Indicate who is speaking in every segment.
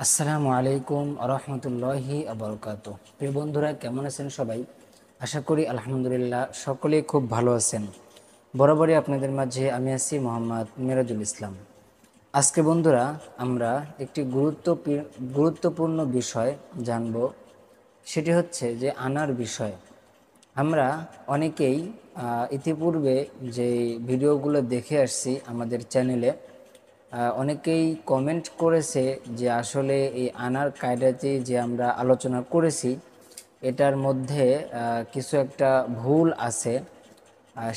Speaker 1: আসসালামু আলাইকুম আরহামতুল্লাহি আবরকাত। প্রিয় বন্ধুরা, কেমন আছেন সবাই? আশা করি আলহামদুলিল্লাহ সকলেই খুব ভালো আছেন। বরাবরই আপনাদের মাঝে আমি আছি মোহাম্মদ মিরাজুল ইসলাম। আজকে বন্ধুরা আমরা একটি গুরুত্বপূর্ণ বিষয় জানব। সেটি হচ্ছে যে আনার বিষয়। আমরা অনেকেই ইতিপূর্বে যে ভিডিওগুলো দেখে আসছি আমাদের চ্যানেলে, অনেকেই কমেন্ট করেছে যে আসলে এই আনার কায়দাটি যে আমরা আলোচনা করেছি এটার মধ্যে কিছু একটা ভুল আছে।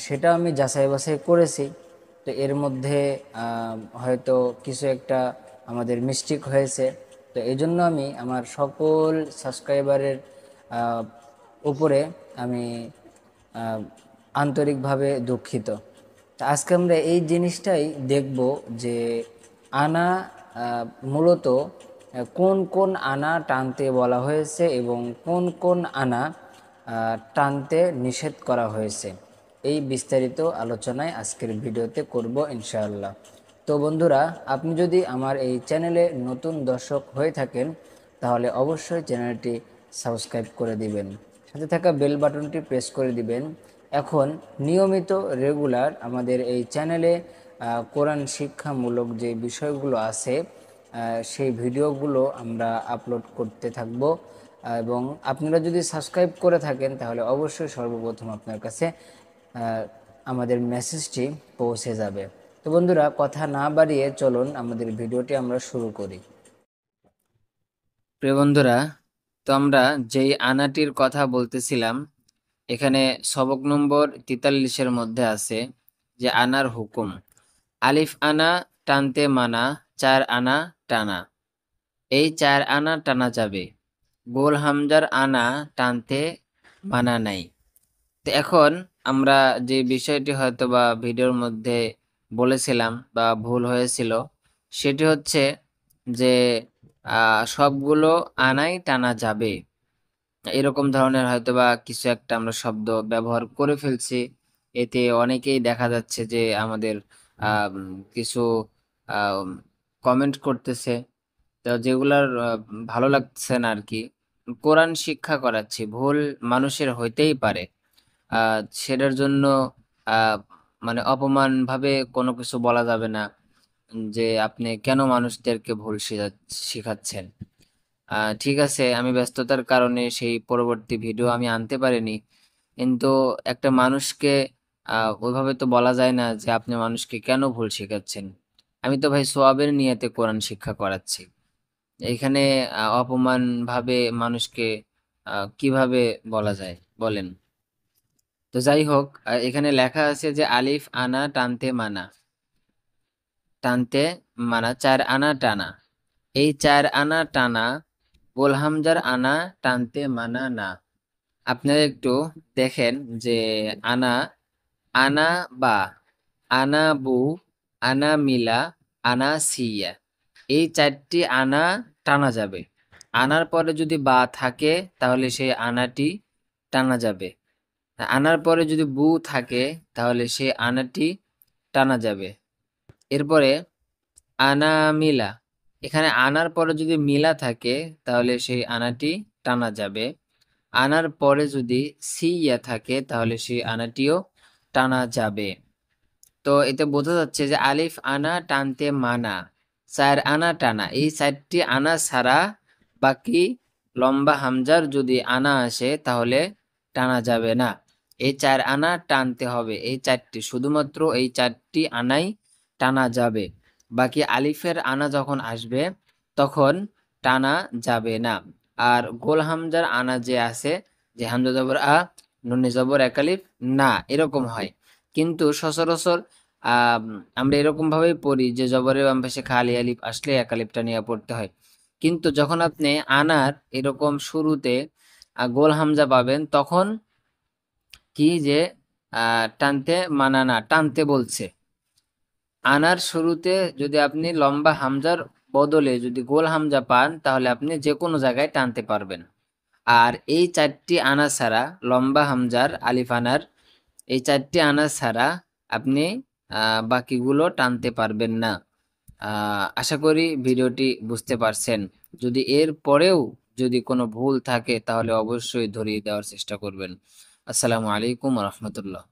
Speaker 1: সেটা আমি যাচাই বাছাই করেছি। তো এর মধ্যে হয়তো কিছু একটা আমাদের মিস্টেক হয়েছে। তো এই জন্য আমি আমার সকল সাবস্ক্রাইবারের উপরে আমি আন্তরিকভাবে দুঃখিত। তা আজকে আমরা এই জিনিসটাই দেখব যে আনা মূলত কোন কোন আনা টানতে বলা হয়েছে এবং কোন কোন আনা টানতে নিষেধ করা হয়েছে। এই বিস্তারিত আলোচনায় আজকের ভিডিওতে করব ইনশাআল্লাহ। তো বন্ধুরা, আপনি যদি আমার এই চ্যানেলে নতুন দর্শক হয়ে থাকেন তাহলে অবশ্যই চ্যানেলটি সাবস্ক্রাইব করে দিবেন, সাথে থাকা বেল বাটনটি প্রেস করে দিবেন। এখন নিয়মিত রেগুলার আমাদের এই চ্যানেলে কোরআন শিক্ষামূলক যে বিষয়গুলো আছে সেই ভিডিওগুলো আমরা আপলোড করতে থাকব। এবং আপনারা যদি সাবস্ক্রাইব করে থাকেন তাহলে অবশ্যই সর্বপ্রথম আপনার কাছে আমাদের মেসেজটি পৌঁছে যাবে। তো বন্ধুরা, কথা না বাড়িয়ে চলুন আমাদের ভিডিওটি আমরা শুরু করি। প্রিয় বন্ধুরা, তো আমরা যেই আনাটির কথা বলতেছিলাম, এখানে সবক নম্বর 43-এর মধ্যে আছে যে আনার হুকুম। আলিফ আনা টানতে মানা, 4 আনা টানা। এই 4 আনা টানা যাবে। গোল হামজার আনা টানতে মানা নাই। তো এখন আমরা যে বিষয়টি হয়তো বা ভিডিওর মধ্যে বলেছিলাম বা ভুল হয়েছিল, সেটি হচ্ছে যে সবগুলো আনাই টানা যাবে, এরকম ধরনের হয়তোবা কিছু একটা আমরা শব্দ ব্যবহার করে ফেলছি। এতে অনেকেই দেখা যাচ্ছে যে আমাদের কিছু কমেন্ট করতেছে, তো যেগুলার ভালো লাগছে না আর কি। কোরআন শিক্ষা করাচ্ছি, ভুল মানুষের হইতেই পারে। সেটার জন্য আহ মানে অপমান ভাবে কোনো কিছু বলা যাবে না যে আপনি কেন মানুষদেরকে ভুল শিখাচ্ছেন। ঠিক আছে, আমি ব্যস্ততার কারণে সেই পরবর্তী ভিডিও আমি আনতে পারিনি, কিন্তু একটা মানুষকে ওইভাবে তো বলা যায় না যে আপনি মানুষকে কেন ভুল শেখাচ্ছেন। আমি তো ভাই সোয়াবের নিয়তে কোরআন শিক্ষা করাচ্ছি। এখানে অপমান ভাবে মানুষকে কিভাবে বলা যায় বলেন? তো যাই হোক, এখানে লেখা আছে যে আলিফ আনা টানতে মানা, টানতে মানা 4 আনা টানা। এই 4 আনা টানা গোল হামজার আনা টানতে মানা না। আপনারা একটু দেখেন যে আনা, আনা বা, আনা বু, আনা মিলা, আনা সিয়া, এই 4টি আনা টানা যাবে। আনার পরে যদি বা থাকে তাহলে সেই আনাটি টানা যাবে। আনার পরে যদি বু থাকে তাহলে সেই আনাটি টানা যাবে। এরপরে আনা মিলা, এখানে আনার পরে যদি মিলা থাকে তাহলে সেই আনাটি টানা যাবে। আনার পরে যদি সিয়া থাকে তাহলে সেই আনাটিও টানা যাবে। তো এতে বোঝা যাচ্ছে যে আলিফ আনা টানতে মানা, 4 আনা টানা। এই 4টি আনা ছাড়া বাকি লম্বা হামজার যদি আনা আসে তাহলে টানা যাবে না। এই 4 আনা টানতে হবে, এই 4টি, শুধুমাত্র এই 4টি আনাই টানা যাবে। বাকি আলিফের আনা যখন আসবে তখন টানা যাবে না। আর গোল হামজার আনা যে আছে, যে হামজা জবর আ, নুনে জবর একালিফ না, এরকম হয়। কিন্তু সচরাচর আমরা এরকম ভাবেই পড়ি যে জবরের বাম পাশে খালি আলিফ আসলে একালিফটা নিয়ে পড়তে হয়। কিন্তু যখন আপনি আনার এরকম শুরুতে গোল হামজা পাবেন তখন কি যে টানতে মানা না, টানতে বলছে। আনার শুরুতে যদি আপনি লম্বা হামজার বদলে যদি গোল হামজা পান তাহলে আপনি যে কোনো জায়গায় টানতে পারবেন। আর এই 4টি আনা ছাড়া, লম্বা হামজার আলিফ আনার এই 4টি আনা ছাড়া আপনি বাকিগুলো টানতে পারবেন না। আশা করি ভিডিওটি বুঝতে পারছেন। যদি এর পরেও যদি কোনো ভুল থাকে তাহলে অবশ্যই ধরিয়ে দেওয়ার চেষ্টা করবেন। আসসালামু আলাইকুম রহমতুল্লাহ।